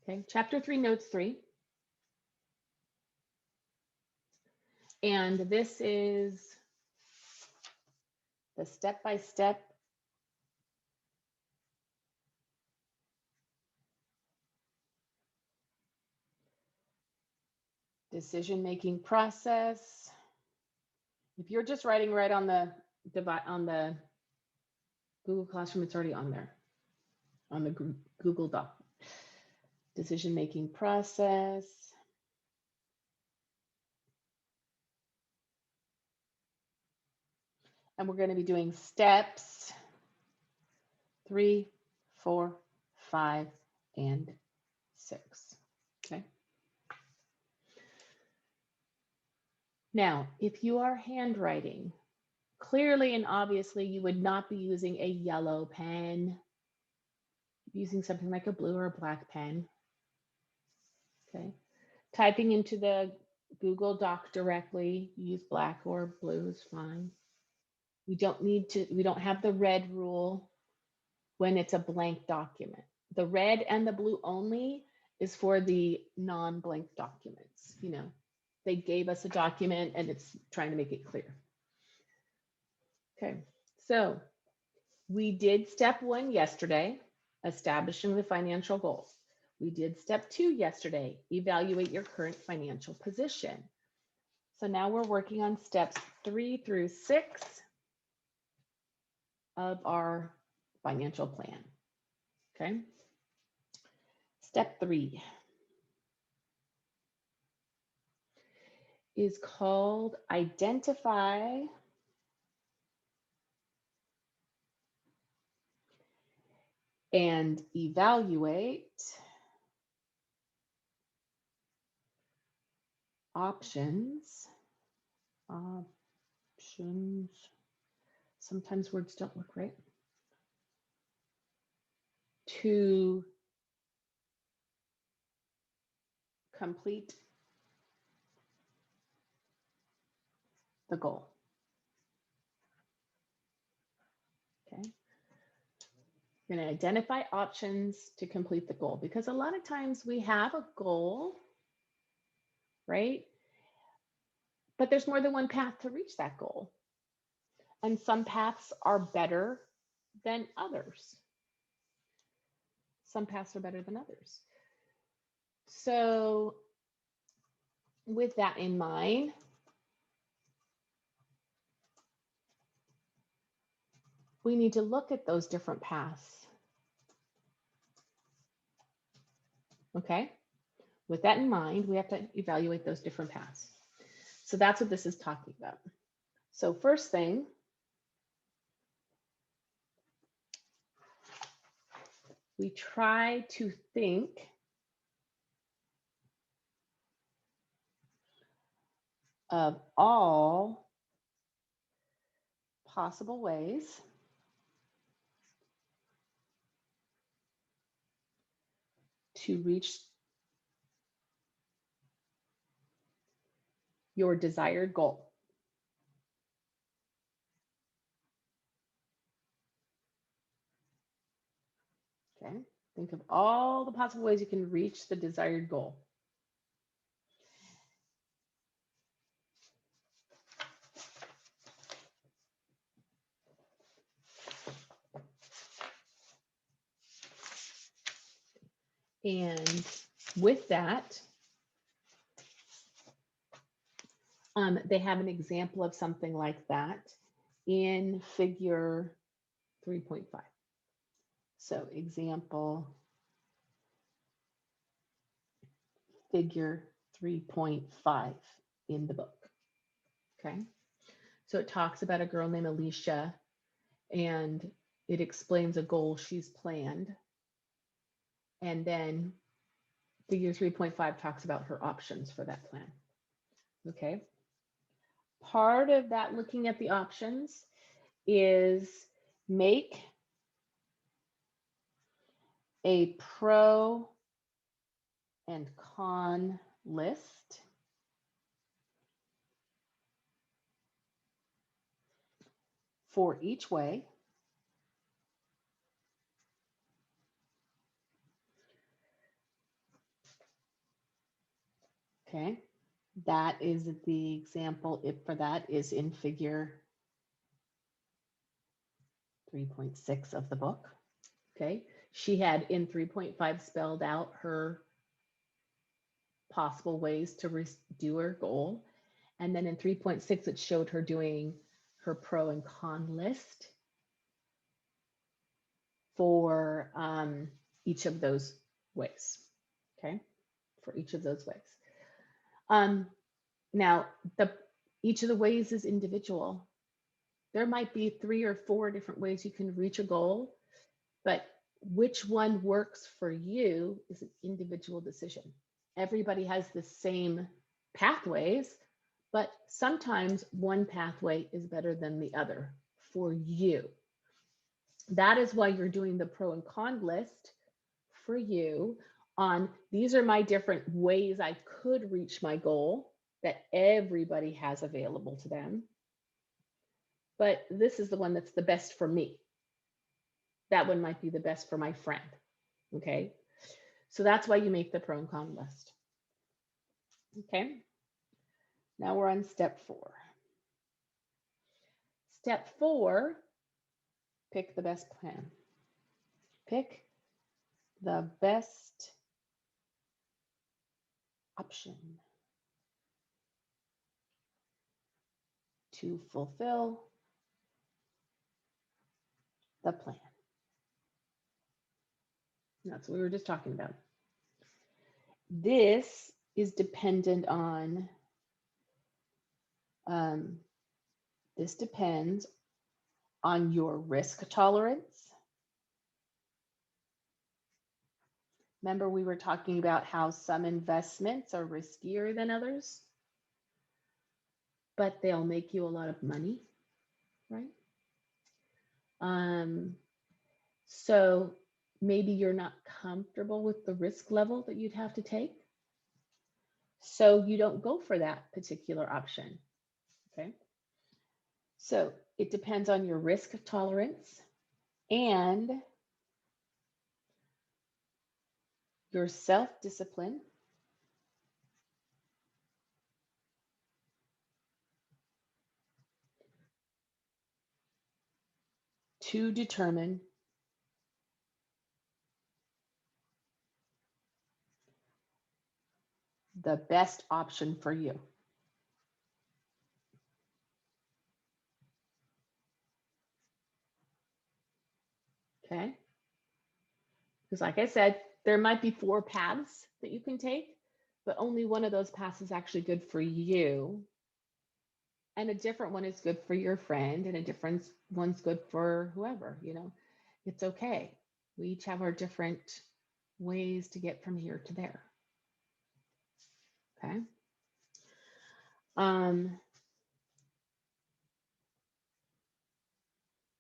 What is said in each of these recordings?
Okay, chapter 3, notes 3. And this is the step-by-step decision-making process. If you're just writing right on the Google Classroom, it's already on there, on the Google Doc. Decision-making process. And we're going to be doing steps 3, 4, 5, and 6. Okay. Now, if you are handwriting, clearly and obviously you would not be using a yellow pen, using something like a blue or a black pen. Okay. Typing into the Google Doc directly, use black or blue is fine. We don't have the red rule when it's a blank document. The red and the blue only is for the non-blank documents. You know, they gave us a document and it's trying to make it clear. Okay, so we did step 1 yesterday, establishing the financial goals. We did step 2 yesterday, evaluate your current financial position. So now we're working on steps 3 through 6 of our financial plan. Okay. Step 3 is called identify and evaluate options. Sometimes words don't look right. To complete the goal. Okay. You're going to identify options to complete the goal, because a lot of times we have a goal, right? But there's more than one path to reach that goal. And some paths are better than others. Some paths are better than others. So with that in mind, we need to look at those different paths. Okay? With that in mind, we have to evaluate those different paths. So that's what this is talking about. So first thing, we try to think of all possible ways to reach your desired goal. Okay, think of all the possible ways you can reach the desired goal. And with that, they have an example of something like that in figure 3.5. So example figure 3.5 in the book. Okay. So it talks about a girl named Alicia, and it explains a goal she's planned. And then figure 3.5 talks about her options for that plan. Okay. Part of that looking at the options is make a pro and con list. For each way. Okay, that is the example for that is in figure 3.6 of the book. Okay, she had in 3.5 spelled out her possible ways to do her goal. And then in 3.6, it showed her doing her pro and con list for each of those ways. Okay, for each of those ways. Now, each of the ways is individual. There might be 3 or 4 different ways you can reach a goal, but which one works for you is an individual decision. Everybody has the same pathways, but sometimes one pathway is better than the other for you. That is why you're doing the pro and con list for you on these are my different ways I could reach my goal that everybody has available to them. But this is the one that's the best for me. That one might be the best for my friend. Okay. So that's why you make the pro and con list. Okay. Now we're on step 4. Step 4, pick the best plan. Pick the best option to fulfill the plan. That's what we were just talking about. This is dependent on, this depends on your risk tolerance. Remember, we were talking about how some investments are riskier than others, but they'll make you a lot of money, right? So maybe you're not comfortable with the risk level that you'd have to take. So you don't go for that particular option, okay? So it depends on your risk tolerance and your self-discipline to determine the best option for you. Okay? Because like I said, there might be 4 paths that you can take, but only one of those paths is actually good for you. And a different one is good for your friend, and a different one's good for whoever, you know. It's okay. We each have our different ways to get from here to there. Okay.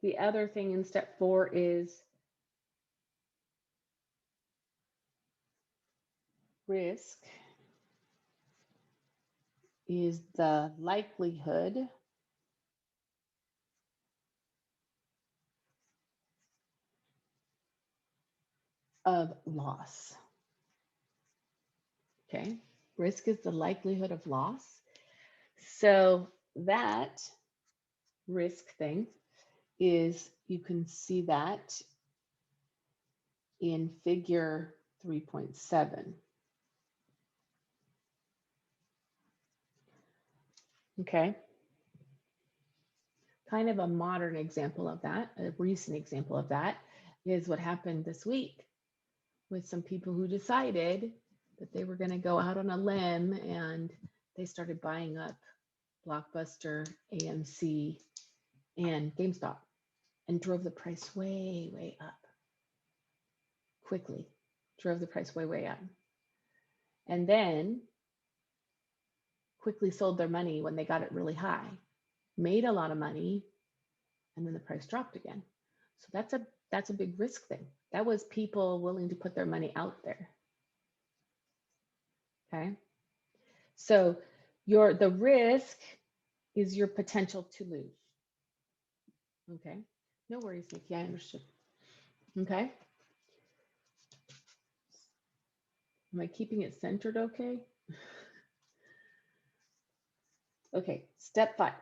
The other thing in step 4 is risk is the likelihood of loss. Okay. Risk is the likelihood of loss. So that risk thing is, you can see that in figure 3.7. Okay. Kind of a modern example of that, a recent example of that, is what happened this week with some people who decided that they were going to go out on a limb, and they started buying up Blockbuster, AMC, and GameStop, and drove the price way, way up. Quickly drove the price way, way up. And then quickly sold their money when they got it really high, made a lot of money, and then the price dropped again. So that's a big risk thing. That was people willing to put their money out there. Okay. So the risk is your potential to lose. Okay. No worries, Nikki, I understood. Okay. Am I keeping it centered okay? Okay, step 5.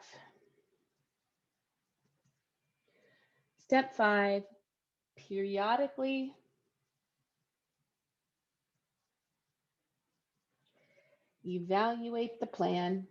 Step 5, periodically evaluate the plan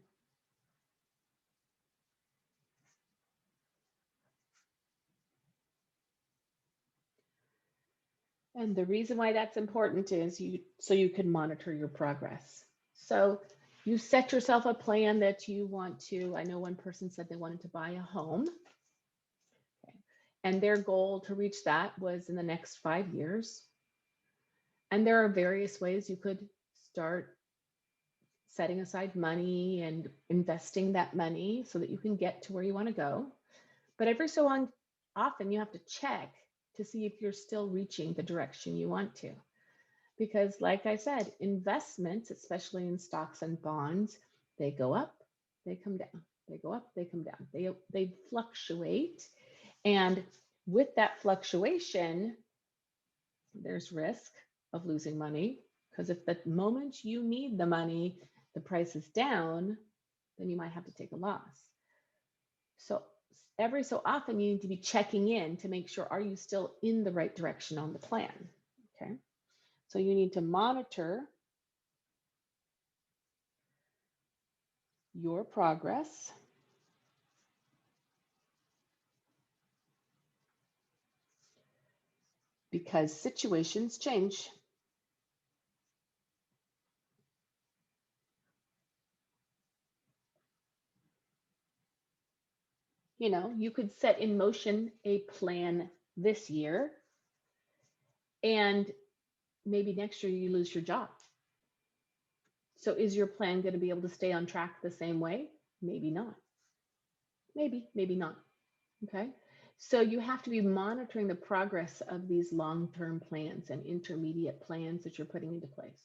and the reason why that's important is so you can monitor your progress. So you set yourself a plan that you want to. I know one person said they wanted to buy a home. Okay. And their goal to reach that was in the next 5 years. And there are various ways you could start setting aside money and investing that money so that you can get to where you want to go. But every so often you have to check to see if you're still reaching the direction you want to. Because like I said, investments, especially in stocks and bonds, they go up, they come down. They go up, they come down. They fluctuate. And with that fluctuation, there's risk of losing money. Because if the moment you need the money, the price is down, then you might have to take a loss. So every so often you need to be checking in to make sure, are you still in the right direction on the plan? Okay. So you need to monitor your progress because situations change. You know, you could set in motion a plan this year and maybe next year you lose your job. So is your plan going to be able to stay on track the same way? Maybe not. Maybe not. Okay. So you have to be monitoring the progress of these long-term plans and intermediate plans that you're putting into place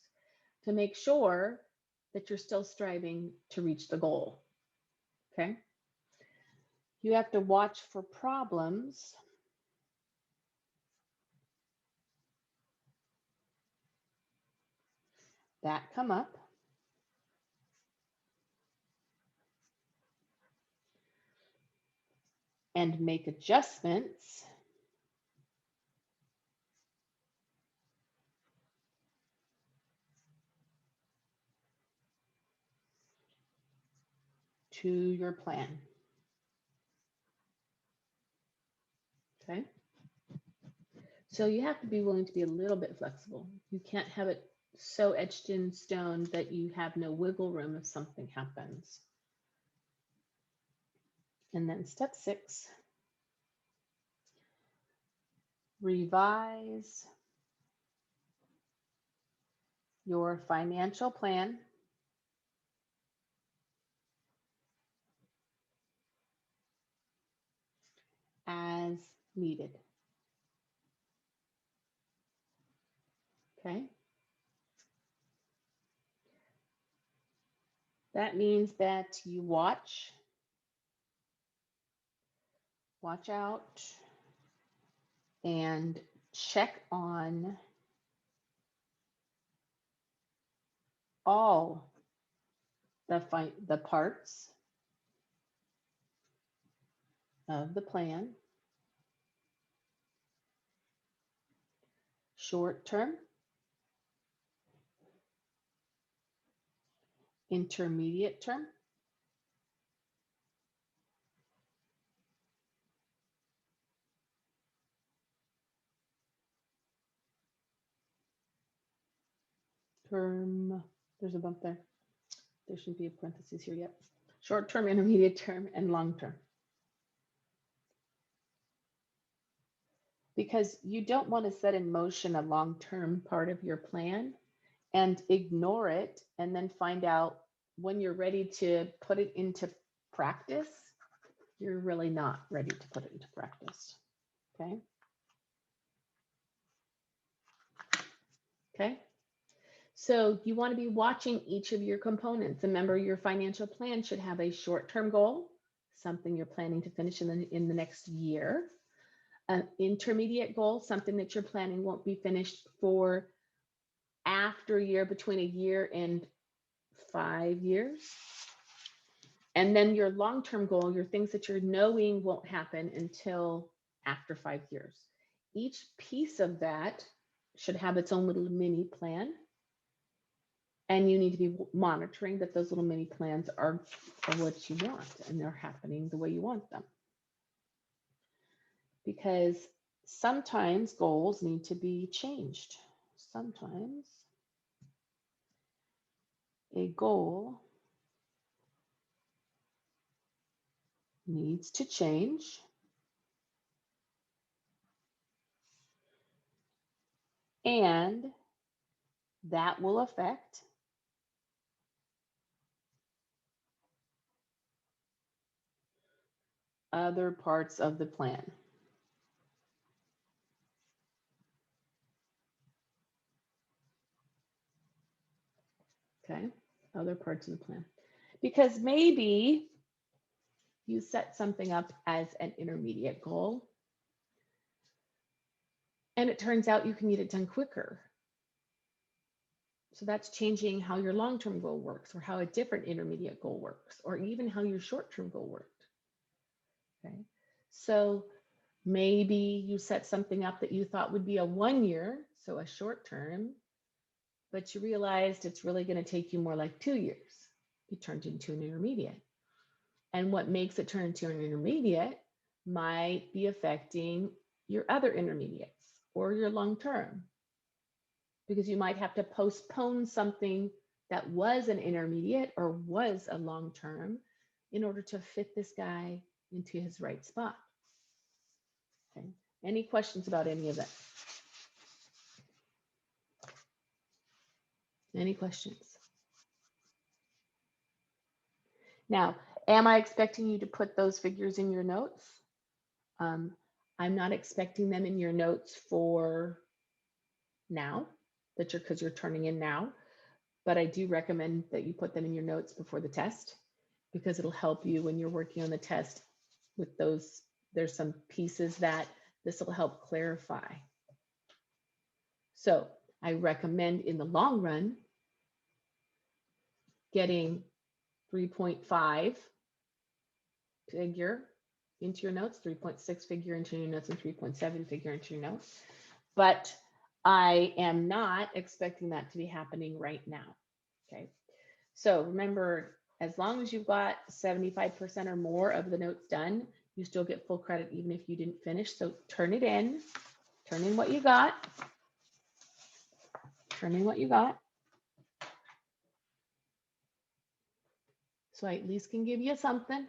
to make sure that you're still striving to reach the goal. Okay. You have to watch for problems that come up and make adjustments to your plan. Okay. So you have to be willing to be a little bit flexible. You can't have it so etched in stone that you have no wiggle room if something happens. And then step 6, revise your financial plan as needed. Okay. That means that you watch out and check on all the parts of the plan, short term, intermediate term, term, there's a bump there. There shouldn't be a parenthesis here yet. Short term, intermediate term, and long term. Because you don't want to set in motion a long term part of your plan and ignore it and then find out when you're ready to put it into practice, you're really not ready to put it into practice. Okay. Okay. So you want to be watching each of your components. Remember, your financial plan should have a short-term goal, something you're planning to finish in the next year. An intermediate goal, something that you're planning won't be finished for after a year, between a year and 5 years. And then your long-term goal, your things that you're knowing won't happen until after 5 years. Each piece of that should have its own little mini plan. And you need to be monitoring that those little mini plans are what you want and they're happening the way you want them. Because sometimes goals need to be changed. Sometimes a goal needs to change. And that will affect other parts of the plan. Okay, other parts of the plan. Because maybe you set something up as an intermediate goal, and it turns out you can get it done quicker. So that's changing how your long-term goal works, or how a different intermediate goal works, or even how your short-term goal worked. Okay, so maybe you set something up that you thought would be a 1 year, so a short term, but you realized it's really going to take you more like 2 years. It turned into an intermediate. And what makes it turn into an intermediate might be affecting your other intermediates or your long term, because you might have to postpone something that was an intermediate or was a long term in order to fit this guy into his right spot. Okay. Any questions about any of that? Any questions? Now, am I expecting you to put those figures in your notes? I'm not expecting them in your notes for now, because you're turning in now, but I do recommend that you put them in your notes before the test, because it'll help you when you're working on the test with those. There's some pieces that this will help clarify. So I recommend in the long run getting 3.5 figure into your notes, 3.6 figure into your notes, and 3.7 figure into your notes. But I am not expecting that to be happening right now. Okay. So remember, as long as you've got 75% or more of the notes done, you still get full credit even if you didn't finish. So turn it in, turn in what you got, turn in what you got. So I at least can give you something.